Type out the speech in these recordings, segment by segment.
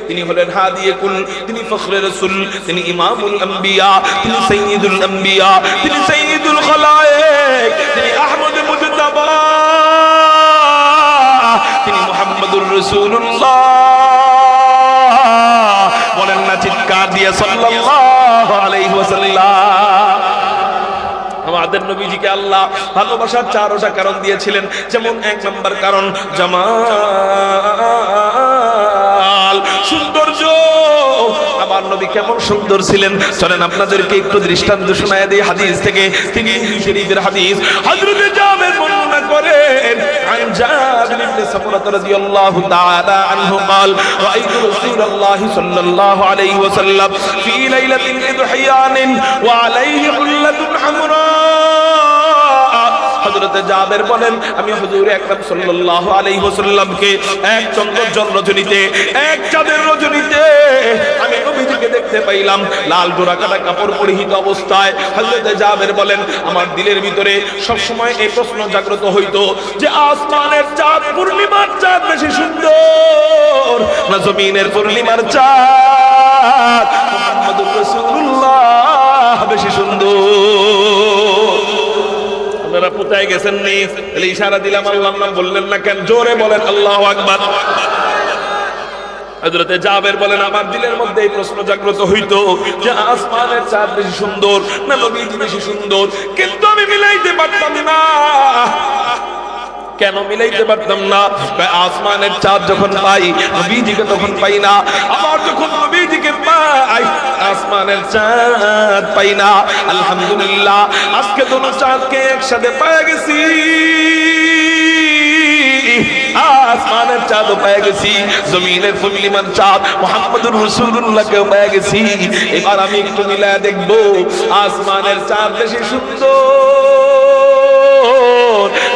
তিনি হলেন হাদিয়ে কুল, তিনি ফখরে রাসূল, তিনি ইমামুল আম্বিয়া, তিনি সাইয়্যিদুল আম্বিয়া, তিনি সাইয়্যিদুল খালায়েক, তিনি আহমদ মুজতাবা, তিনি মুহাম্মদুর রাসূলুল্লাহ। বলেন না চিৎকার দিয়ে সাল্লাল্লাহু আলাইহি ওয়াসাল্লাম। আমাদের নবীজিকে আল্লাহ ভালোবাসার চারটা কারণ দিয়েছিলেন। যেমন 1 নম্বর কারণ জামাল, সৌন্দর্য। আমার নবী কেমন সুন্দর ছিলেন চলেন আপনাদেরকে একটু দৃষ্টান্ত শোনায় দেই হাদিস থেকে। তিনি শরীফের হাদিস হযরত জাবের বর্ণনা করেন, عن جابر بن سمرة رضي الله تعالى عنه قال رأيت رسول الله صلى الله عليه وسلم في ليلة لضحيان وعليه حلة حمراء। হযরত জাবের বলেন আমি হুজুর আকরাম সাল্লাল্লাহু আলাইহি ওয়াসাল্লামকে এক চন্দ্রোজ্জ্বল রজনীতে, এক চাঁদের রজনীতে আমি নবীজিকে দেখতে পাইলাম লাল ডোরাকাটা কাপড় পরিহিত অবস্থায়। হযরত জাবের বলেন আমার দিলের ভিতরে সব সময় এই প্রশ্ন জাগ্রত হইতো যে আসমানের চাঁদ, পূর্ণিমার চাঁদ বেশি সুন্দর না জমিনের পূর্ণিমার চাঁদ মুহাম্মদুর রাসূলুল্লাহ বেশি সুন্দর? আপনারা কোথায় গেছেন নি? তাহলে ইশারা দিলাম, আল্লাহর নাম বললেন না কেন? জোরে বলেন আল্লাহু আকবার। হযরত জাবের বলেন আমার দিলের মধ্যে এই প্রশ্ন জাগ্রত হইতো যে আসমানের চাঁদ বেশি সুন্দর না নবীজি বেশি সুন্দর, কিন্তু আমি মিলাইতে পারতাম না। কেন মিলাইতে পারতাম না? আসমানের চাঁদ যখন পাই নবীজিকে তখন পাই না, আবার যখন নবীজিকে পাই আসমানের চাঁদ পাই না। আলহামদুলিল্লাহ আজকে দুটো চাঁদকে একসাথে পেয়ে গেছি, আসমানের চাঁদও পেয়ে গেছি, জমিনের পূর্ণিমার চাঁদ মুহাম্মদুর রাসূলুল্লাহকেও পেয়ে গেছি। এবার আমি একটু মিলায় দেখবো আসমানের চাঁদ বেশি সুন্দর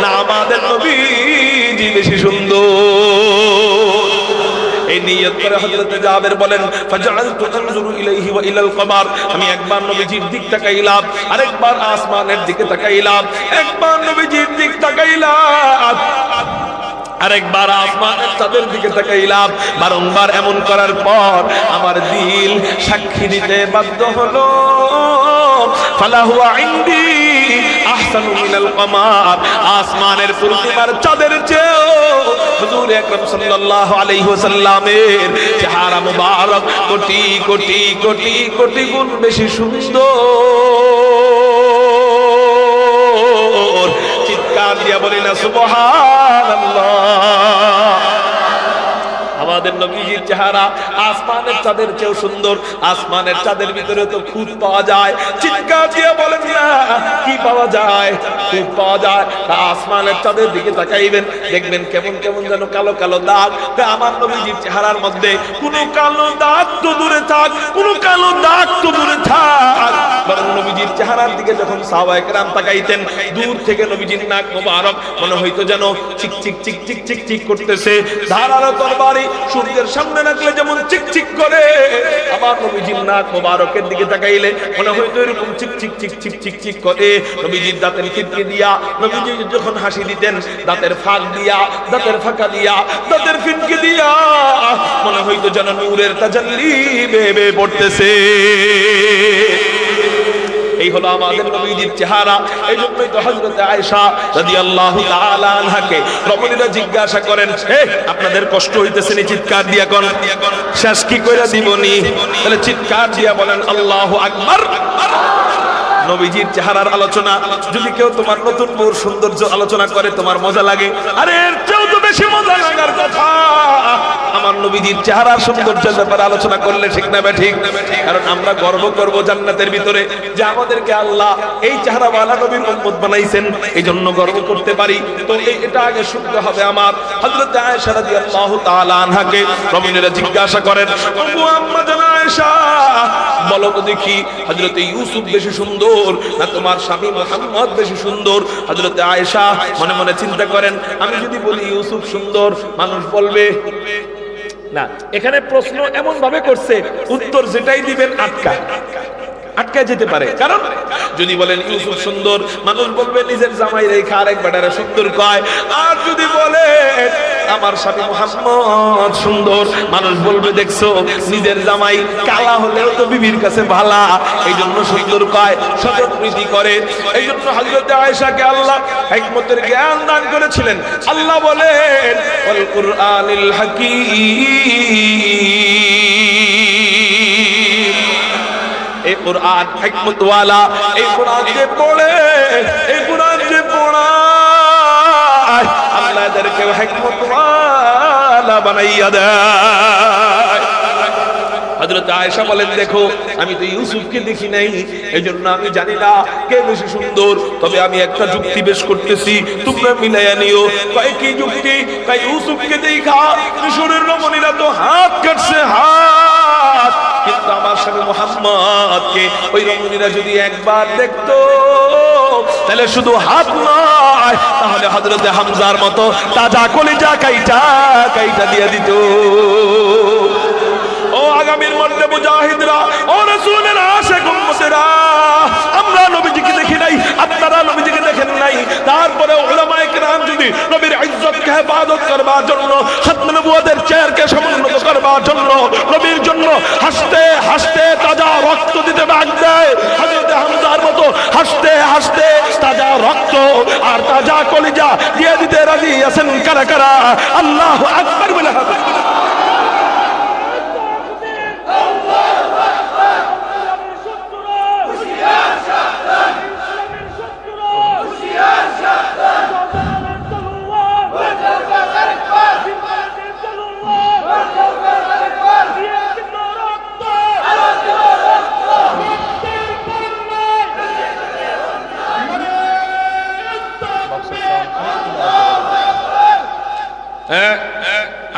না আমাদের নবীজি বেশি সুন্দর। এই নিয়ত করে হযরত জাবের বলেন ফাজআলতু আনজুরু ইলাইহি ওয়া ইলাল কমার, আমি একবার নবীজির দিক তাকাইলাম, আরেকবার আসমানের দিকে তাকাইলাম, একবার নবীজির দিক তাকাইলাম, আরেকবার আসমানের চাঁদের দিকে তাকাইলাম। বারংবার এমন করার পর আমার দিল সাক্ষী দিতে বাধ্য হলো ফালাহু ইনদি আহসানু মিনাল কমার, আসমানের পূর্ণিমার চাঁদের চেয়েও হুজুর আকরাম সাল্লাল্লাহু আলাইহি ওয়াসাল্লামের চেহারা মুবারক কোটি কোটি কোটি কোটি গুণ বেশি সুন্দর। চিৎকার দিয়া বলি না সুবহানাল্লাহ। আমাদের নবীজির চেহারা আসমানের চাঁদের চেয়েও সুন্দর। আসমানের চাঁদের ভিতরে তো খুদ পাওয়া যায়, চিৎকার দিয়ে বলেন না কি পাওয়া যায়? খুদ পাওয়া যায়। আসমানের চাঁদের দিকে তাকাইবেন দেখবেন কেমন কেমন যেন কালো কালো দাগ। আমার নবীজির চেহারার মধ্যে কোনো কালো দাগ তো দূরে থাক, কোনো কালো দাগ তো দূরে থাক, বরং নবীজির চেহারার দিকে যখন সাহাবায়ে কেরাম তাকাইতেন দূর থেকে নবীজির নাক মোবারক মনে হইতো যেন চিক চিক চিক চিক চিক চিক করতেছে। ধারালো তরবারি সূর্যের সামনে রাখলে যেমন চিক চিক করে, আমার নবীজির নাক মোবারকের দিকে তাকাইলে মনে হইতো এরকম চিক চিক চিক চিক চিক চিক করে। নবীজির দাঁতের ফিটকে দিয়া নবীজি যখন হাসি দিতেন দাঁতের ফাঁক দিয়া, দাঁতের ফাঁকা দিয়া, দাঁতের ফিটকে দিয়া মনে হইতো যেন নূরের তাজাল্লি বেয়ে বেয়ে পড়তেছে। এই হলো আমাদের নবীজির চেহারা। এই জন্যই তো হযরত আয়েশা রাদিয়াল্লাহু তাআলা আনহাকে রমণীরা জিজ্ঞাসা করেন আপনাদের কষ্ট হইতেছে নি? চিৎকার দিয়া কোন শেষ কি কইরা দিবনি? তাহলে চিৎকার দিয়া বলেন আল্লাহু আকবার। নবীজির চেহারার আলোচনা যদি কেউ তোমার নতুন বউর সৌন্দর্য আলোচনা করে তোমার মজা লাগে, আরে এর চেয়েও তো বেশি মজা লাগার কথা আমার নবীজির চেহারার সৌন্দর্যের ব্যাপারে আলোচনা করলে, ঠিক না ঠিক? কারণ আমরা গর্ব করব জান্নাতের ভিতরে যে আমাদেরকে আল্লাহ এই চেহারাওয়ালা নবীর উম্মত বানাইছেন, এই জন্য গর্ব করতে পারি। তো এটা আগে শুনতে হবে আমার। হযরত আয়েশা রাদিয়াল্লাহু তাআলা আনহাকে রমণীরা জিজ্ঞাসা করেন ওগো আম্মা জান আয়েশা বলো তো দেখি হযরত ইউসুফ বেশি সুন্দর না তোমার স্বামী মুহাম্মদ বেশি সুন্দর? হযরত আয়েশা মনে মনে চিন্তা করেন আমি যদি বলি ইউসুফ সুন্দর মানুষ বলবে না। এখানে প্রশ্ন এমন ভাবে করছে উত্তর যেটাই দিবেন আটকায় যেতে পারে। কারণ যদি বলেন ইউসুফ সুন্দর মানুষ বলবে নিজের জামাই রেখা আরেক বেটারে সুন্দর কয়, আর যদি বলে আমার স্বামী মুহাম্মদ সুন্দর, মানুষ বলবে দেখছো নিজের জামাই কালা হলেও তো বিবির কাছে ভালা, এই জন্য সুন্দর কয়, সদর প্রীতি করে। এই জন্য হযরত আয়েশাকে আল্লাহ হিকমতের জ্ঞান দান করেছিলেন। আল্লাহ বলেন ওয়াল কুরআনিল হাকীম, এই কুরআন হিকমত ওয়ালা, এই কুরআন যে পড়ে, এই কুরআন যে পড়ায় আল্লাহ এদেরকে হিকমত ওয়ালা বানাইয়া দেয়। হযরত আয়েশা বলেন দেখো আমি তো ইউসুফকে দেখি নাই, এজন্য আমি জানি না কে বেশি সুন্দর, তবে আমি একটা যুক্তি পেশ করতেছি, তোমরা মিলাইয়া নিও। কয় কি যুক্তি? কয় ইউসুফকে দেখা মিশরের রমণীরা তো হাত কাটছে হাত, কিন্তু আমার স্বামী মুহাম্মদকে ওই রমণীরা যদি একবার দেখতো তাহলে শুধু হাত নয়, তাহলে হযরতে হামজার মতো তাজা কলিজা কাইটা কাইটা দিয়ে দিত। ও আগামীর মধ্যে মুজাহিদরা, ও রাসূলের আশিক উম্মতেরা, আমরা নবীজিকে দেখি নাই, আপনারা নবীজিকে দেখেন নাই, তারপরে উলামায়ে কেরাম যদি নবীর ইজ্জতকে হেফাজত করবার জন্য, খাতমে নবুয়তের চেয়ারকে সমুন্নত করবার জন্য, নবীর জন্য হাসতে হাসতে তাজা রক্ত দিতে ডাক দেয়, হযরত হামজার মতো হাসতে হাসতে তাজা রক্ত আর তাজা কলিজা দিয়ে দিতে রাজি আছেন কারা কারা? আল্লাহু আকবার বলে হবে।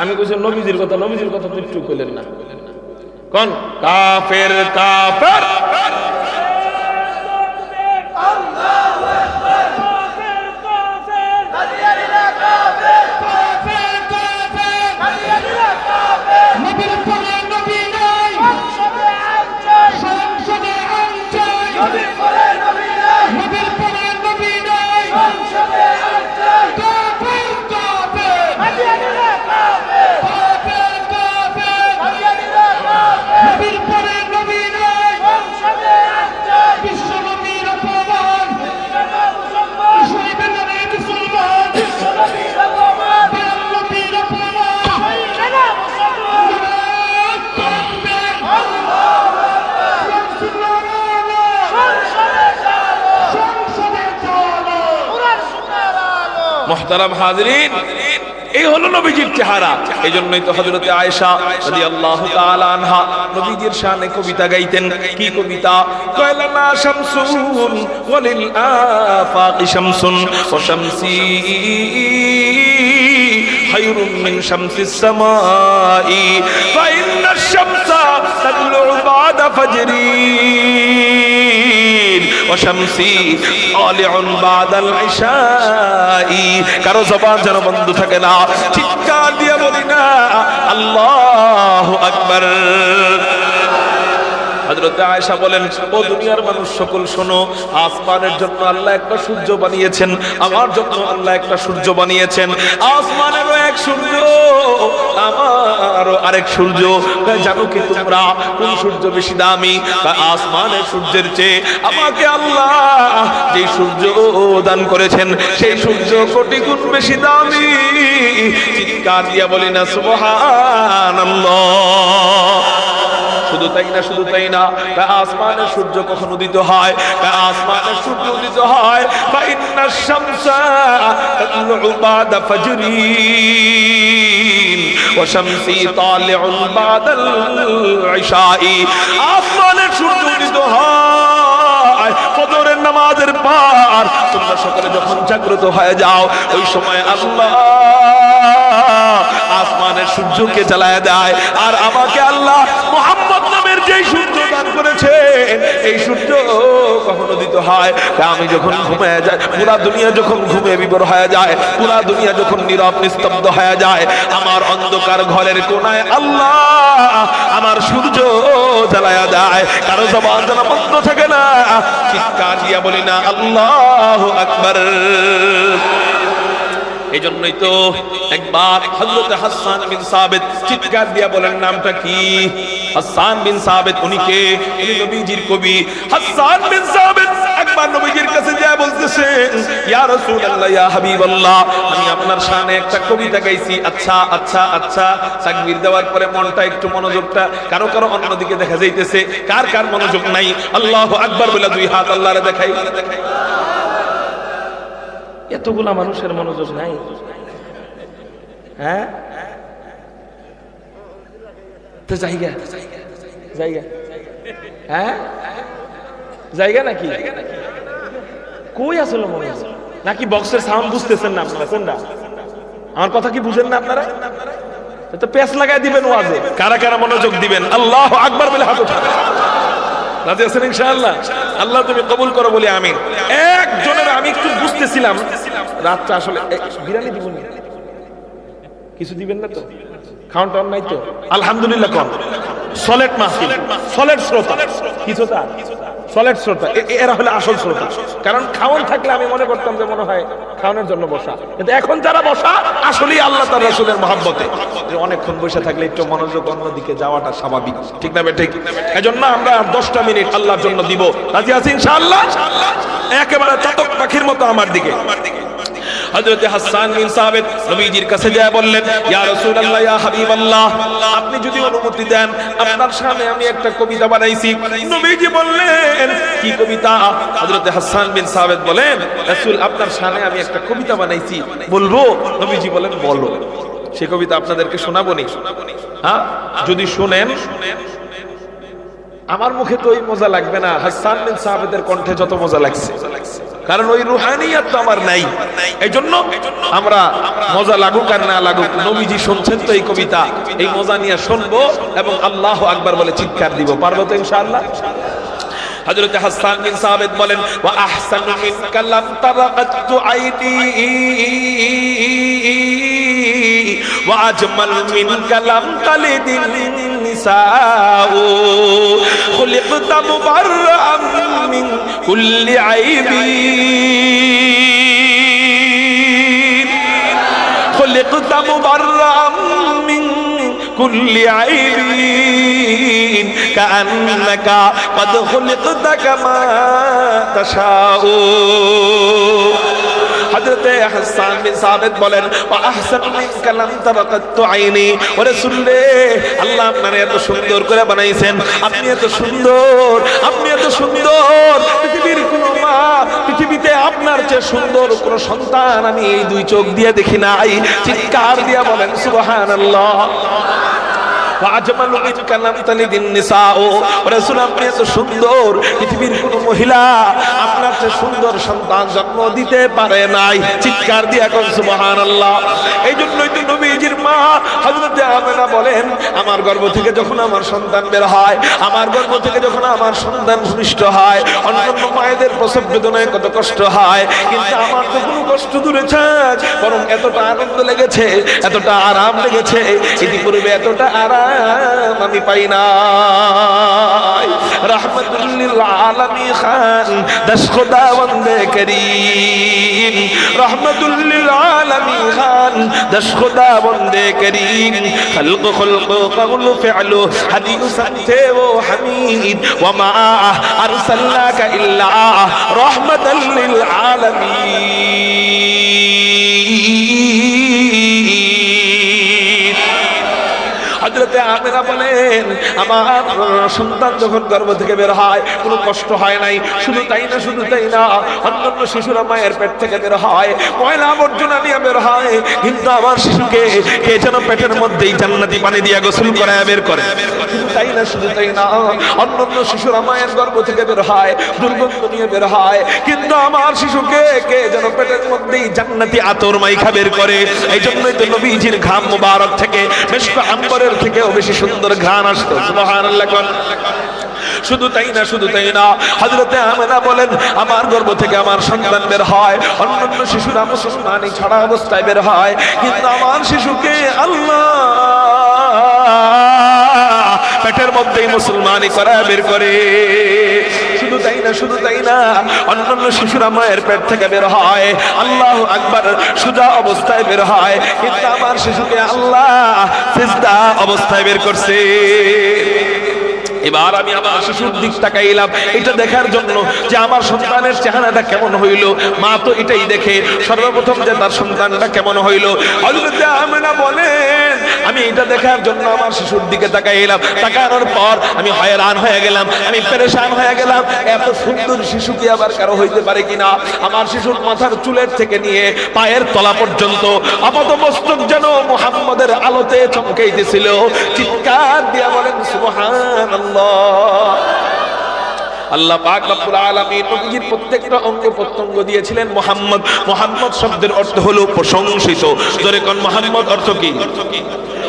আমি কইছি নবীজির কথা, নবীজির কথা তো একটু কইলেন না। কোন কাফের কাফের মুহতারাম হাজিরিন, এই হলো নবীজির চেহারা। এই জন্যই তো হযরতে আয়েশা রাদিয়াল্লাহু তাআলা আনহা নবীজির শানে কবিতা গাইতেন। কি কবিতা? কয়লানা শামসুন ওয়ালিল আফাকি শামসুন ওয়া শামসি খায়রুম মিন শামসিস সামাই ফা ইন্নাশ শামসা তাতলু বা'দা ফাজরিন ওয়া শামসি তালিউন বা'দাল ইশাই। কারো জবান যেন বন্ধ থাকে না, চিৎকার দিয়ে বলি না আল্লাহু আকবার। হযরত আয়েশা বলেন, ও দুনিয়ার মানুষ সকল শোনো, আসমানের জন্য আল্লাহ একটা সূর্য বানিয়েছেন, আমার জন্য আল্লাহ একটা সূর্য বানিয়েছেন। আসমানেরও এক সূর্য, আমারও আরেক সূর্য। জানো কি তোমরা কোন সূর্য বেশি দামি? আসমানের সূর্যের চেয়ে আমাকে আল্লাহ যে সূর্য দান করেছেন সেই সূর্য কোটি গুণ বেশি দামি। চিৎকার দিয়া বলি না সুবহানাল্লাহ। শুধু তাই না, শুধু তাই না, আসমানের সূর্য কখন উদিত হয়? আসমানের সূর্য উদিত হয় ফাইন্নাশ শামসা তাতলু বা'দা ফাজরিন ওয়া শামসি তালিউন বা'দাল ইশাই। আসমানের সূর্য উদিত হয় ফজরের নামাজের পর। তোমরা সকালে যখন জাগ্রত হয়ে যাও ওই সময় আল্লাহ আসমানের সূর্যকে জ্বালায় দেয়, আর আমাকে আল্লাহ মুহাম্মদ নামের যে সূর্য দান করেছে এই সূর্য কখন উদিত হয়? আমি যখন ঘুমিয়ে যাই, পুরা দুনিয়া যখন ঘুমিয়ে বিভোর হয়ে যায়, পুরা দুনিয়া যখন নীরব নিস্তব্ধ হয়ে যায়, আমার অন্ধকার ঘরের কোনায় আল্লাহ আমার সূর্য জ্বালায়া দেয়। কারো জবান যেন বন্ধ থাকে না, চিৎকার দিয়া বলি না আল্লাহু আকবার। এই জন্যই তো একবার হযরত হাসান বিন সাবিত চিৎকার দিয়া বলেন, নামটা কি? হাসান বিন সাবিত। উনি কে? উনি নবীজির কবি হাসান বিন সাবিত। একবার নবীজির কাছে যায় বলতেছে, ইয়া রাসূলুল্লাহ, ইয়া হাবিবাল্লাহ, আমি আপনার শানে একটা কবিতা গাইছি। আচ্ছা আচ্ছা আচ্ছা। তাকবীর দেওয়ার পরে মনটা একটু মনোযোগটা কারো কারো অন্যদিকে দেখা যাইতেছে, কার কার মনোযোগ নাই আল্লাহু আকবার বলে দুই হাত আল্লাহরে দেখাই। এতগুলা মানুষের মনোযোগ নাই, হ্যাঁ? তো জায়গা জায়গা, হ্যাঁ জায়গা নাকি? কই আসলে মনোযোগ? নাকি বক্সের সাউন্ড বুঝতেছেন না আপনারা? কোনটা? আমার কথা কি বুঝেন না আপনারা? তো পেছ লাগাই দিবেন ওয়াজে। কারা কারা মনোযোগ দিবেন আল্লাহু আকবার বলে হাত উঠান। রাজি আছেন ইনশাআল্লাহ? আল্লাহ তুমি কবুল করো বলি আমিন। একজনের আমি একটু বুঝতেছিলাম রাতটা আসলে বিরিয়ানি দিবেন না, কিছু দিবেন না তো? খাওয়ান টাউন নাই তো? আলহামদুলিল্লাহ। কম সলেট মাহফিল, সলেট শ্রোতা, কিছু তা সলেট শ্রোতা, এরা হলো আসল শ্রোতা। কারণ খাওয়ান থাকলে আমি মনে করতাম যে মনে হয় খাওয়ানোর জন্য বসা, কিন্তু এখন যারা বসা আসলেই আল্লাহ তার রাসূলের মহব্বতে। অনেকক্ষণ বসে থাকলে একটু মনোযোগ অন্যদিকে যাওয়াটা স্বাভাবিক, ঠিক না বেঠিক? এজন্য আমরা 10টা মিনিট আল্লাহর জন্য দিব। রাজি আছি ইনশাআল্লাহ? একেবারে চাতক পাখির মতো আমার দিকে। হযরত হাসান বিন সাবিত নবীজির কাছে যায় বললেন, ইয়া রাসূলুল্লাহ, ইয়া হাবিবাল্লাহ, আপনি যদি অনুমতি দেন আপনার সামনে আমি একটা কবিতা বানাইছি। নবীজি বললেন, কি কবিতা? হযরত হাসান বিন সাবিত বলেন, রাসূল আপনার সামনে আমি একটা কবিতা বানাইছি, বলবো? নবীজি বলেন, বলো। সেই কবিতা আপনাদেরকে শোনাবনি? হ্যাঁ, যদি শুনেন আমার মুখে তো ওই মজা লাগবে না হাসান বিন সাবিতের কণ্ঠে যত মজা লাগছে, কারণ ওই রুহানিয়াত তো আমার নাই। এই জন্য আমরা মজা লাগুক আর না লাগুক, নবীজি শুনছেন তো এই কবিতা, এই মজা নিয়ে শুনবো এবং আল্লাহু আকবার বলে চিৎকার দিব। পারবো তো ইনশাআল্লাহ? হযরত হাসান বিন সাবিত বলেন, ওয়া আহসানু মিনকা লাম তারাকাতু আইনি ওয়া আজমাল মিনকা লাম তালিদিন নিসাউ খুলিকতা মুবাররাআন মিন কুল্লি আইবিন খুলিকতা মুবাররাআন মিন কুল্লি আইবিন কাআন্নাকা ক্বাদ খুলিকতা কামা তাশাউ। হযরত হাসান বিন সাবিত বলেন, ওয়া আহসানু মিনকা লাম তারাকাতু আইনি, ওয়া রাসূলুল্লাহ, আল্লাহ আপনারে এত সুন্দর করে বানাইছেন, আপনি এত সুন্দর, আপনি এত সুন্দর, পৃথিবীর কোন মা, পৃথিবীতে আপনার চেয়ে সুন্দর কোন সন্তান আমি এই দুই চোখ দিয়ে দেখি নাই। চিৎকার দিয়া বলেন সুবহানাল্লাহ। আপনি এত সুন্দর, পৃথিবীর কোন মহিলা আপনার চেয়ে সুন্দর সন্তান জন্ম দিতে পারে নাই। চিৎকার দিয়া কোন সুবহানাল্লাহ। এই জন্যই তো নবীজির মা হযরত আমেনা বলেন, আমার গর্ভ থেকে যখন আমার সন্তান বের হয়, আমার গর্ভ থেকে যখন আমার সন্তান ভূমিষ্ঠ হয়, অন্যান্য মায়েদের প্রসব বেদনায় কত কষ্ট হয়, কিন্তু আমার তো কোনো কষ্ট দূরে থাক, বরং এতটা আনন্দ লেগেছে, এতটা আরাম লেগেছে, ইতিপূর্বে এতটা আরাম আমি পাই নাই। রহমাতুল লিল আলামিন খান দশ খোদা বন্দে করিম, রহমাতুল লিল আলামিন খান দশ খোদা বন্দে করিম, খলক খলক কওল ফিআলু হাদিসান थे वो हमीद वमा अरसलनाका इल्ला रहमतल लिल आलमीन। হযরত আমেনা বলেন, আমার সন্তান যখন গর্ভ থেকে বের হয় কোনো কষ্ট হয় নাই। শুধু তাই না, শুধু তাই না, অন্যান্য শিশুরা মায়ের পেট থেকে বের হয়, ময়লা আবর্জনা নিয়ে বের হয়, কিন্তু আমার শিশুকে কে যেন পেটের মধ্যেই জান্নাতি পানি দিয়ে গোসল করায় বের করে। শুধু তাই না, শুধু তাই না, অন্যান্য শিশুরা মায়ের গর্ভ থেকে বের হয়, দুর্গন্ধ নিয়ে বের হয়, কিন্তু আমার শিশুকে কে যেন পেটের মধ্যেই জান্নাতি আতর মাইখা বের করে। এই জন্যই তো নবীজির ঘাম মুবারক থেকে মিশক আম্বরের থেকেও বেশি সুন্দর ঘ্রাণ আসতো। সুবহানাল্লাহ। শুধু তাই না, শুধু তাই না, হযরত আমেনা বলেন, আমার গর্ভ থেকে আমার সন্তান বের হয়, অন্যান্য শিশুরা মুসলমানি ছাড়া অবস্থায় বের হয়, কিন্তু আমার শিশুকে আল্লাহ পেটের মধ্যেই মুসলমানি করা বের করে। শুধু তাই না অন্যান্য শিশুরা মায়ের পেট থেকে বের হয়, আল্লাহু আকবার, সোজা অবস্থায় বের হয়, কিন্তু আমার শিশুকে আল্লাহ সিজদা অবস্থায় বের করছে। এবার আমি আমার শিশুর দিক তাকাইলাম এটা দেখার জন্য যে আমার সন্তানের চেহারাটা কেমন হইল। মা তো এটাই দেখে সর্বপ্রথম যে তার সন্তানটা কেমন হইল। হযরত আমেনা বলেন আমি এটা দেখার জন্য আমার শিশুর দিকে তাকাইলাম। তাকানোর পর আমি হয়রান হয়ে গেলাম, আমি পেরেশান হয়ে গেলাম। এত সুন্দর শিশু কি আবার কারো হইতে পারে কিনা? আমার শিশুর মাথার চুলের থেকে নিয়ে পায়ের তলা পর্যন্ত আপাতমস্তক যেন মুহাম্মদের আলোতে চমকাইতেছিল। চিৎকার দিয়ে বলেন সুবহানাল্লাহ। আল্লাহ পাক রব্বুল আলামিন নবীজির প্রত্যেকটা অঙ্গ প্রত্যঙ্গ দিয়েছিলেন মুহাম্মদ। মুহাম্মদ শব্দের অর্থ হলো প্রশংসিত। জোরে কোন মুহাম্মদ অর্থ কি?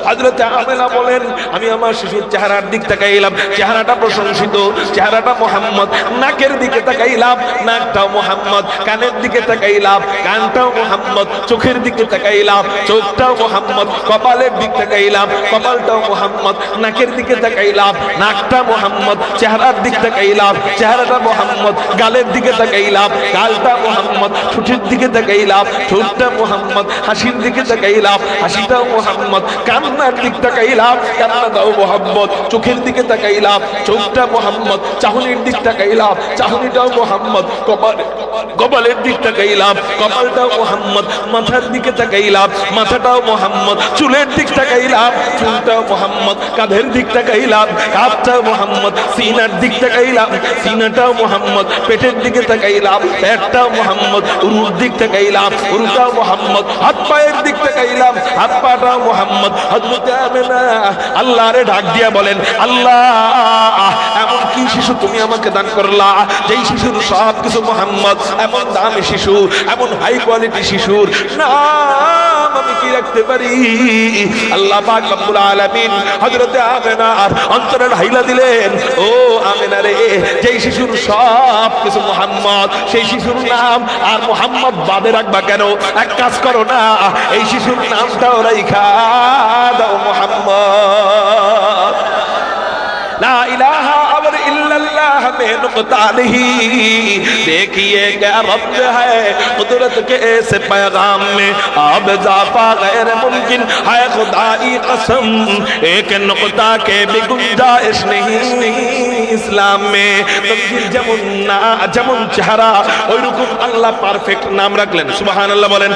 হযরত আমেনা বলেন আমি আমার শিশুর চেহারার দিক তাকাইলাম, চেহারাটা প্রশংসিত, চেহারাটা মুহাম্মদ। নাকের দিকে তাকাইলাম, নাকটাও মুহাম্মদ। কানের দিকে তাকাইলাম, কানটাও মুহাম্মদ। চোখের দিকে তাকাইলাম, চোখটাও মুহাম্মদ। কপালের দিকে তাকাইলাম, কপালটাও মুহাম্মদ। নাকের দিকে তাকাইলাম, নাকটা মুহাম্মদ। চেহারার দিকে তাকাইলাম, চেহারাটা মুহাম্মদ। গালের দিকে তাকাইলাম, গালটা মুহাম্মদ। ঠোঁটের দিকে তাকাইলাম, ঠোঁটটা মুহাম্মদ। হাসির দিকে তাকাইলাম, হাসিটাও মুহাম্মদ। কান্নার দিক তাকাইলাম, কান্নাটাও মুহাম্মদ। চোখের দিকে তাকাইলাম, চোখটা মুহাম্মদ। চাহনির দিক তাকাইলাম, চাহনিটাও মুহাম্মদ। কপালের দিক তাকাইলাম, কপালটাও মুহাম্মদ। মাথার দিকে তাকাইলাম, মাথাটাও মুহাম্মদ। চুলের দিক তাকাইলাম, চুলটাও মুহাম্মদ। কাঁধের দিক তাকাইলাম, কাঁধটাও মুহাম্মদ। সিনার দিক তাকাইলাম, সিনাটাও মুহাম্মদ। পেটের দিকে তাকাইলাম, পেটটাও মুহাম্মদ। উরুর দিক তাকাইলাম, উরুটাও মুহাম্মদ। হাত পায়ের দিক তাকাইলাম, হাত পাটাও মুহাম্মদ। হযরত আমেনা আল্লাহরে ডাক দিয়া বলেন আল্লাহ এমন কি শিশু তুমি আমাকে দান করলা যেই শিশুর সব কিছু মুহাম্মদ। এমন দামি শিশু, এমন হাই কোয়ালিটি শিশুর নাম আমি কি রাখতে পারি? আল্লাহ পাক রব্বুল আলামিন হযরত আমেনার অন্তরের হাইলা দিলেন, ও আমেনা রে, যেই শিশুর সব কিছু মুহাম্মদ সেই শিশুর নাম আর মুহাম্মদ বাদে রাখবা কেন? এক কাজ করো না, এই শিশুর নামটাও রাইখা দাও মুহাম্মদ। লা ইলাহা इल्लल्लाह में नुक़ता नहीं, देखिए क्या रब्त है कुदरत के ऐसे पैगाम में अब इज़ाफ़ा गैर मुमकिन है खुदाई कसम, एक नुक़ता के भी गुंजाइश नहीं इस्लाम में। যেমন না যেমন চেহারা ওইরকম আল্লাহ পারফেক্ট নাম রাখলেন। সুবহানাল্লাহ বলেন।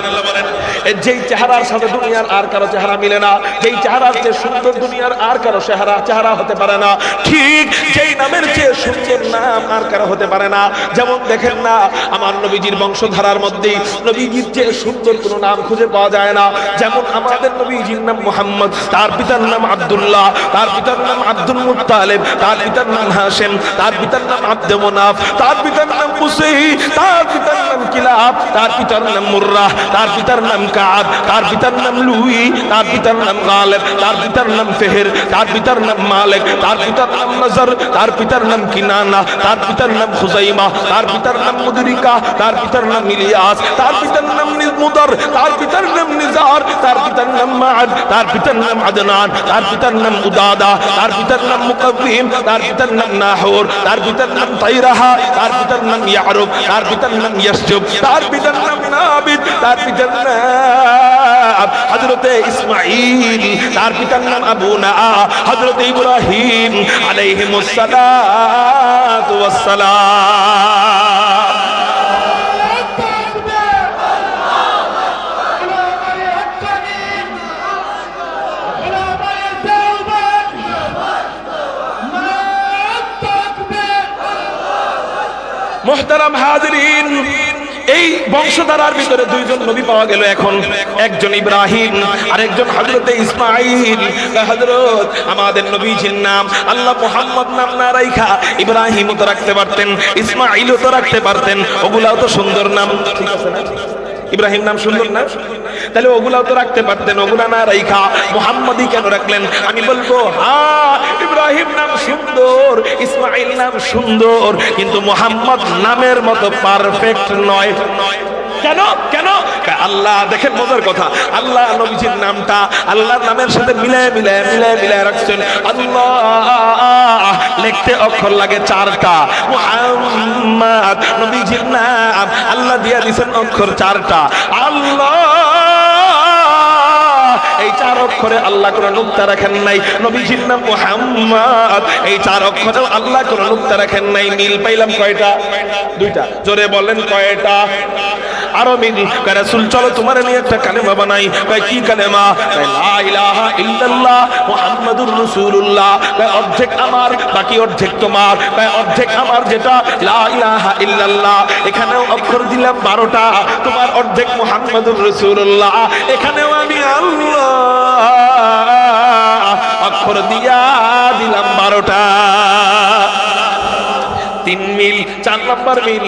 যেই চেহারার সাথে দুনিয়ার আর কারো চেহারা মিলে না, যেই চেহারার চেয়ে সুন্দর দুনিয়ার আর কারো চেহারা হতে পারে না, ঠিক যেই নামের চেয়ে সুন্দর নাম আর কারো হতে পারে না। যেমন দেখেন না আমার নবীজির বংশধারার মধ্যেই নবীজির চেয়ে সুন্দর কোনো নাম খুঁজে পাওয়া যায় না। যেমন আমাদের নবীজির নাম মুহাম্মদ, তার পিতার নাম আব্দুল্লাহ, তার পিতার নাম আব্দুল মুত্তালিব, তার পিতার নাম হাশিম, তার পিতার নাম আব্দে মুনাফ, তার পিতার নাম কুসাই, তার পিতার নাম কিলাব, তার পিতার নাম মুররাহ, তার পিতার নাম কাব, তার পিতার নাম লুই, তার পিতার নাম গালিব, তার পিতার নাম ফেহের, তার পিতার নাম মালিক, তার পিতার নাম নজর, তার পিতার নাম কিনানা, তার পিতার নাম খুজাইমা, তার পিতার নাম মুদরিকা, তার পিতার নাম ইলিয়াস, তার পিতার নাম মুদর, তার পিতার নাম নিজার, তার পিতার নাম মাআদ, তার পিতার নাম আদনান, তার পিতার নাম উদাদা, তার পিতার নাম মুকাব্বিম, তার পিতার নাম নাহুর, তার পিতার নাম তাইরাহা, তার পিতার নাম ইয়ারুব, তার পিতার নাম ইয়াসজুব, তার পিতার নাম নাবিদ, তার পিতার নাম হযরতে ইসমাঈল, তার পিতার নাম আবু নাআ, হযরতে ইব্রাহিম আলাইহিমুস সালাতু ওয়াস সালাম। মুহতারাম হাজিরিন, এই বংশধারার ভিতরে দুইজন নবী পাওয়া গেল এখন, একজন ইব্রাহিম আর একজন হযরতে ইসমাঈল। হযরত আমাদের নবীজির নাম আল্লাহ মুহাম্মদ নাম না রাইখা ইব্রাহিমও তো রাখতে পারতেন, ইসমাঈলও তো রাখতে পারতেন, ওগুলাও তো সুন্দর নাম, ঠিক আছে না? ইব্রাহিম নাম সুন্দর না? তাহলে ওগুলাও তো রাখতে পারতেন, ওগুলা না রাইখা মুহাম্মদই কেন রাখলেন? আমি বলবো হ্যাঁ, ইব্রাহিম নাম সুন্দর, ইসমাঈল নাম সুন্দর, কিন্তু মুহাম্মদ নামের মতো পারফেক্ট নয়। কেন? কেন? আল্লাহ দেখেন মজার কথা, আল্লাহ নবীজির নামটা আল্লাহর নামের সাথে মিলায় রাখছেন। আল্লাহ লিখতে অক্ষর লাগে 4টা। মুহাম্মদ নবীজির নাম, আল্লাহ দিয়া দিয়েছেন অক্ষর 4টা। আল্লাহ, এই 4 অক্ষরে আল্লাহ কোনো নুক্তা রাখেন নাই। নবীজির নাম মুহাম্মদ, এই 4 অক্ষরে আল্লাহ কোনো নুক্তা রাখেন নাই। মিল পাইলাম কয়টা? 2টা। জোরে বলেন কয়টা? আরো মিল। কয় রাসূল চলো তোমার নিয়ে একটা কালেমা বানাই। কয় কি কালেমা? কয় লা ইলাহা ইল্লাল্লাহ মুহাম্মাদুর রাসূলুল্লাহ। কয় অর্ধেক আমার, বাকি অর্ধেক তোমার। কয় অর্ধেক আমার যেটা লা ইলাহা ইল্লাল্লাহ, এখানেও অক্ষর দিলাম 12টা। তোমার অর্ধেক মুহাম্মাদুর রাসূলুল্লাহ, এখানেও আমি আল্লাহ অক্ষর দিয়া দিলাম 12টা। 3 মিল। 4 নম্বর মিল।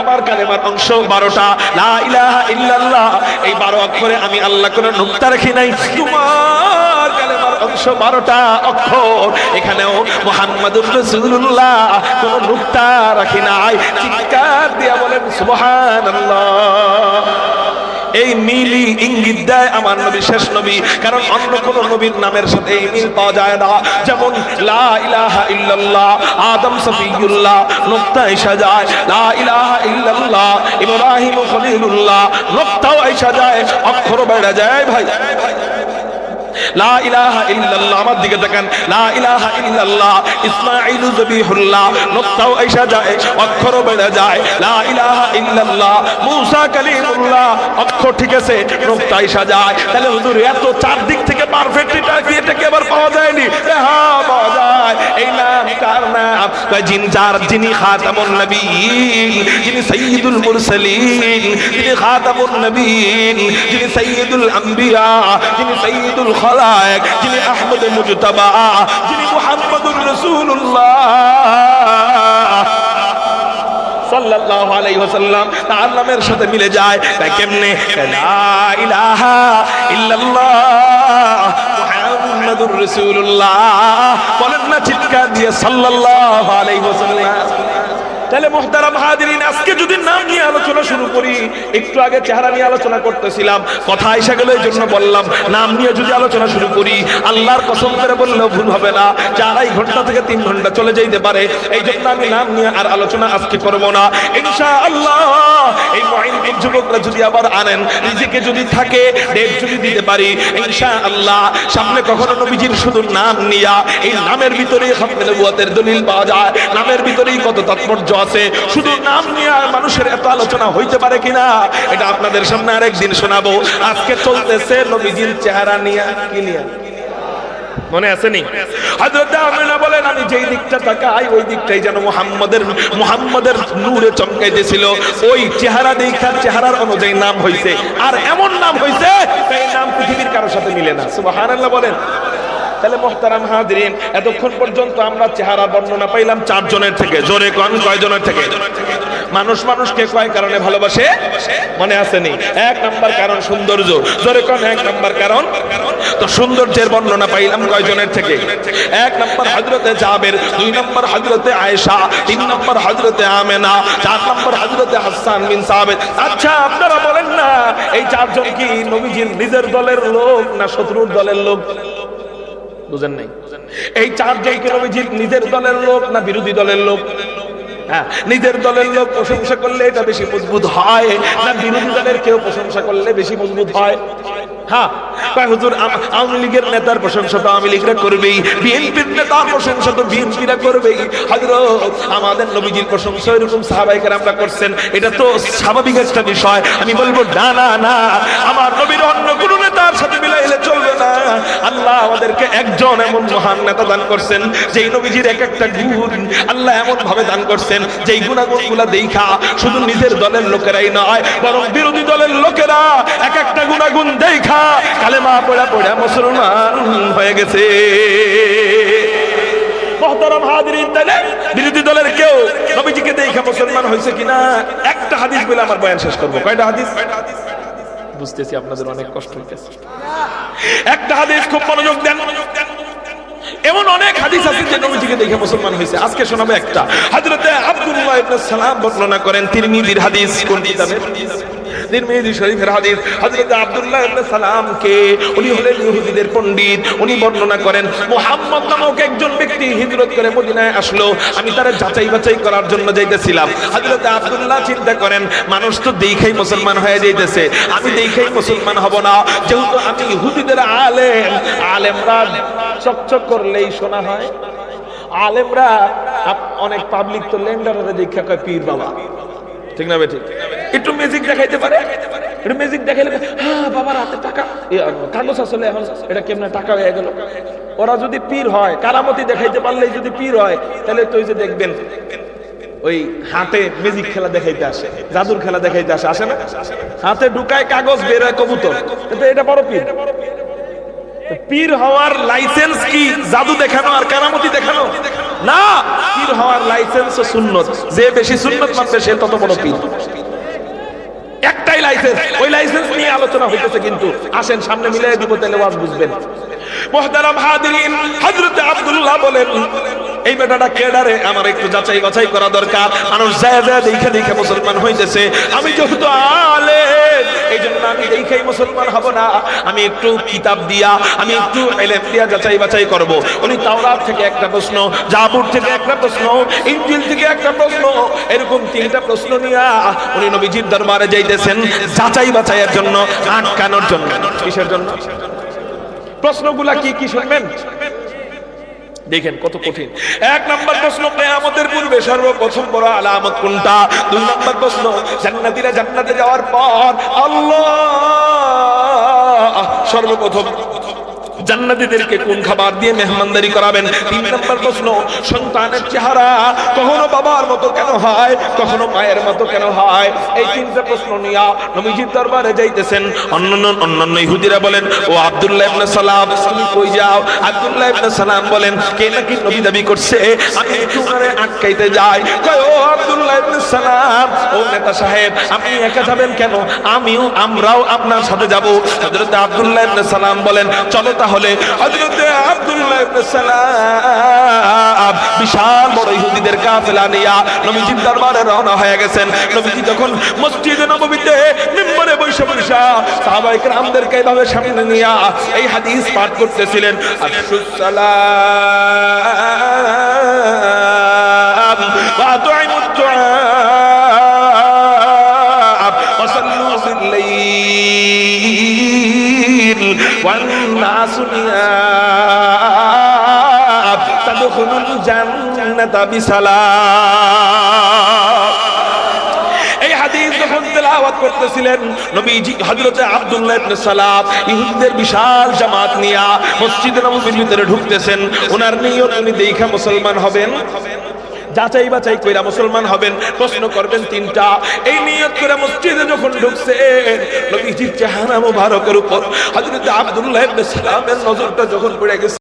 আমার কালেমার অংশ 12টা। লা ইলাহা ইল্লাল্লাহ, এই 12 অক্ষরে আমি আল্লাহ কোনো নুক্তা রাখি নাই। তোমার কালেমার অংশ 12টা অক্ষর, এখানেও মুহাম্মাদুর রাসূলুল্লাহ কোনো নুক্তা রাখি নাই। চিৎকার দিয়া বলেন সুবহানাল্লাহ। এই মিলি ইঙ্গিত দেয় আমার নবী শেষ নবী, কারণ অন্য কোন নবীর নামের সাথে এই মিল পাওয়া যায় না। যেমন লা ইলাহা ইল্লাল্লাহ আদম সফিউল্লাহ, নুক্তা এসে যায়। লা ইলাহা ইল্লাল্লাহ ইব্রাহিম খলিলুল্লাহ, নুক্তাও এসে যায়, অক্ষর বেড়ে যায়। ভাই লা ইলাহা ইল্লাল্লাহ, আমার দিকে দেখেন, লা ইলাহা ইল্লাল্লাহ ইসমাঈল যবিহুল্লাহ, নুক্তাও এসে যায়, অক্ষর বেড়ে যায়। লা ইলাহা ইল্লাল্লাহ মুসা কালিমুল্লাহ, অক্ষর ঠিক আছে, নুক্তা এসে যায়। তাহলে হুজুর এত 4 দিক থেকে পারফেক্টলি এটাকে আবার পাওয়া যায়নি? হ্যাঁ পাওয়া যায়। এই নাম কার নাম? যিনি খাতামুন নবীয়িন, যিনি সাইয়্যিদুল মুরসালিন, যিনি খাতামুন নবীয়িন, যিনি সাইয়্যিদুল আম্বিয়া, যিনি সাইয়্যিদুল খালায়েক, যিনি আহমদ মুজতাবা, যিনি মুহাম্মাদুর রাসূলুল্লাহ সাল্লাল্লাহু আলাইহি ওয়াসাল্লাম, তার নামের সাথে মিলে যায়। তাই কেমনে? লা ইলাহা ইল্লাল্লাহ মুহাম্মাদুর রাসূলুল্লাহ বলেন না চিৎকার দিয়ে সাল্লাল্লাহু আলাইহি ওয়াসাল্লাম। তাহলে মুহতারাম হাজিরিন, আজকে যদি নাম নিয়ে আলোচনা শুরু করি, একটু আগে চেহারা নিয়ে আলোচনা করতেছিলাম, কথা এসে গেল এই জন্য বললাম, নাম নিয়ে যদি আলোচনা শুরু করি, আল্লাহর কসম করে বললেও ভুল হবে না, 4.5 ঘন্টা থেকে 3 ঘন্টা চলে যাইতে পারে। এই জন্য আমি নাম নিয়ে আর আলোচনা আজকে করব না ইনশাআল্লাহ। এই মুঈন যুবকরা যদি আবার আনেন, নিজেকে যদি থাকে, ডেট যদি দিতে পারি ইনশাআল্লাহ, সামনে কখনো নবীজির শুধু নাম নিয়া, এই নামের ভিতরেই খতমে নবুয়তের দলিল পাওয়া যায়, নামের ভিতরেই কত তাৎপর্য আছে। শুধু নাম নিয়ে মানুষের এত আলোচনা হইতে পারে কিনা, এটা আপনাদের সামনে আরেকদিন শোনাবো। আজকে চলতেছে নবীজির চেহারা নিয়ে। কি নিয়ে মনে আছে নি? হযরত আমিনা বলেন, আমি যেই দিকটা তাকাই ওই দিকটাই যেন মুহাম্মাদের নূরে চমকাইতেছিল। ওই চেহারা দেখার চেহারার অনুযায়ী নাম হইছে, আর এমন নাম হইছে এই নাম পৃথিবীর কারোর সাথে মিলে না। সুবহানাল্লাহ বলেন। তাহলে মুহতারাম হাজিরিন, এতক্ষণ পর্যন্ত আমরা চেহারা বর্ণনা পাইলাম 4 জনের থেকে। জোরে কোন কয় জনের থেকে? মানুষ মানুষকে কয় কারণে ভালোবাসে মনে আসেনি? 1 নাম্বার কারণ সৌন্দর্য। জোরে কোন 1 নাম্বার কারণ? তো সৌন্দর্যের বর্ণনা পাইলাম কয় জনের থেকে? 1 নাম্বার হযরতে জাবের, 2 নাম্বার হযরতে আয়েশা, 3 নাম্বার হযরতে আমেনা, 4 নাম্বার হযরতে হাসান বিন সাবিত। আচ্ছা আপনারা বলেন না, এই 4 জন কি নবীজির নিজের দলের লোক না শত্রুর দলের লোক? বুঝেন নাই? এই 4 জন কি নবীজির নিজের দলের লোক না বিরোধী দলের লোক? হ্যাঁ, নিজের দলের লোক প্রশংসা করলে এটা বেশি মজবুত হয় না বিরোধী দলের কেউ প্রশংসা করলে বেশি মজবুত হয়? হ্যাঁ, কয় হুজুর আওয়ামী লীগের নেতার প্রশংসা তো আওয়ামী লীগরা করবেই, বিএনপির নেতার প্রশংসা তো বিএনপিরা করবেই। হযরত আমাদের নবীজির প্রশংসা এরকম সাহাবায়ে কেরামরা করছেন, এটা তো স্বাভাবিক একটা বিষয়। আমি বলবো না না না, আমার নবীর অন্য কোন নেতার সাথে মিলাইলে চলবে না। আল্লাহ আমাদেরকে একজন এমন মহান নেতা দান করছেন, যেই নবীজির এক একটা গুণ আল্লাহ এমন ভাবে দান করছেন, যেই গুণাগুণগুলা দেখা শুধু নিজের দলের লোকেরাই নয়, বরং বিরোধী দলের লোকেরা এক একটা গুণাগুণ দেখা কালেমা পড়া পড়া মুসলমান হয়ে গেছে। মুহতারাম হাজিরিন, তাহলে বিরোধী দলের কেউ নবীজিকে দেখা মুসলমান হয়েছে কিনা একটা হাদিস বলে আমার বয়ান শেষ করব। কয়টা হাদিস? বুঝতেছি আপনাদের অনেক কষ্ট হইতেছে। একটা হাদিস খুব মনোযোগ দেন। এমন অনেক হাদিস আছে যে নবীজিকে দেখে মুসলমান হয়েছে। আজকে শোনাবো একটা। হযরতে আব্দুল্লাহ ইবনে সালাম বর্ণনা করেন, তিরমিজির হাদিস। কোন কিতাবে? তিরমিজি শরীফের হাদিস। হযরত আব্দুল্লাহ ইবনে সালাম কে, উনি হলেন ইহুদিদের পণ্ডিত। উনি বর্ণনা করেন মুহাম্মদ নামক একজন ব্যক্তি হিজরত করে মদিনায় আসলো, আমি তার যাচাই বাছাই করার জন্য যাইতেছিলাম। হযরত আব্দুল্লাহ চিন্তা করেন মানুষ তো দেখেই মুসলমান হয়ে যাইতেছে, আমি দেখেই মুসলমান হব না, যেহেতু আমি ইহুদিদের আলেম, আলেমরা চকচক করলেই শোনা হয়। আলেমরা অনেক পাবলিক তো লেন্ডারে দেখা কয় পীর বাবা, ঠিক না বেঠিক? একটু ম্যাজিক দেখাইতে পারে, একটু ম্যাজিক দেখাইলে হ্যাঁ বাবার হাতে টাকা, কাগজ আসলে এখন এটা কেমনে টাকা হয়ে গেল। ওরা যদি পীর হয়, কারামতি দেখাইতে পারলেই যদি পীর হয়, তাহলে তো ওই যে দেখবেন ওই হাতে ম্যাজিক খেলা দেখাইতে আসে, জাদুর খেলা দেখাইতে আসে, আসে না? হাতে ঢুকায় কাগজ, বের হয় কবুতর, কিন্তু এটা বড় পীর। পীর হওয়ার লাইসেন্স কি জাদু দেখানো আর কারামতি দেখানো? না, পীর হওয়ার লাইসেন্স ও সুন্নত। যে বেশি সুন্নত মানবে সে তত বড় পীর। একটাই লাইসেন্স, ওই লাইসেন্স নিয়ে আলোচনা হইতেছে, কিন্তু আসেন সামনে মিলাই দিব, তাহলে ওয়াজ বুঝবেন। মুহতারাম হাজিরিন, হযরত আব্দুল্লাহ বলেন এই বেটাটা কেডারে, আমার একটু যাচাই বাছাই করা দরকার। মানুষ যায় যায় দেখে দেখে মুসলমান হইতেছে, আমি যেহেতু আলেম এই জন্য আমি দেখেই মুসলমান হব না, আমি একটু কিতাব দিয়া, আমি একটু ইলম দিয়া যাচাই বাছাই করব। উনি তাওরাত থেকে একটা প্রশ্ন, জাবুর থেকে একটা প্রশ্ন, ইনজিল থেকে একটা প্রশ্ন, এরকম তিনটা প্রশ্ন নিয়ে উনি নবীজির দরবারে যাইতেছেন যাচাই বাছাইয়ের জন্য, আটকানোর জন্য। কিসের জন্য? প্রশ্নগুলা কি কি শুনবেন, দেখেন কত কঠিন। এক নাম্বার প্রশ্ন, কিয়ামতের পূর্বে সর্বপ্রথম বড় আলামত কোনটা? দুই নাম্বার প্রশ্ন, জান্নাতীরা জান্নাতে যাওয়ার পর আল্লাহ সর্বপ্রথম জান্নাতীদেরকে কোন খাবার দিয়ে মেহমানদারি করাবেন? তিন নম্বর প্রশ্ন, সন্তানের চেহারা কখনো বাবার মতো কেন হয়, কখনো মায়ের মতো কেন হয়? এই তিনটা প্রশ্ন নিয়ে নবীজির দরবারে যাইতেছেন। অন্যান্য ইহুদিরা বলেন ও আব্দুল্লাহ ইবনে সালাম তুমি কই যাও? আব্দুল্লাহ ইবনে সালাম বলেন কে নাকি নবী দাবি করছে, আমি একটু ওখানে আটকাইতে যাই। কয় ও আব্দুল্লাহ ইবনে সালাম, ও নেতা সাহেব আপনি একা যাবেন কেন? আমরাও আপনার সাথে যাব। হযরত আব্দুল্লাহ ইবনে সালাম বলেন চলো তাহলে। হযরত আব্দুল্লাহ ইবনে সালাম বিশাল বড় ইহুদিদের কাফেলা নিয়ে নবীজির দরবারে রওনা হয়ে গেছেন। নবীজি যখন মসজিদে নববীতে মিম্বরে বসে বসে সাহাবায়ে কেরামদেরকে এইভাবে সামনে নিয়ে এই হাদিস পাঠ করতেছিলেন, আফশুস সালাম ওয়া তুইমুত তুআব ওয়া সাল্লু বিল লাইল ওয়ান নাসু নিয়াম তাদখুলুল জান্নাতা বিসালাম। এই হাদিস যখন তেলাওয়াত করতেছিলেন নবীজি হযরত আব্দুল্লাহ ইবনে সালাম ইহুদিদের বিশাল জামাত নিয়ে মসজিদে নববীর ভিতরে ঢুকতেছেন। ওনার নিয়ত উনি দেখা মুসলমান হবেন, যাচাই বাছাই কইরা মুসলমান হবেন, প্রশ্ন করবেন তিনটা। এই নিয়ত করে মসজিদে যখন ঢুকছেন নবীজির চেহারা মুবারকের উপর হযরত আব্দুল্লাহ ইবনে সালামের নজরটা যখন পড়ে গেছে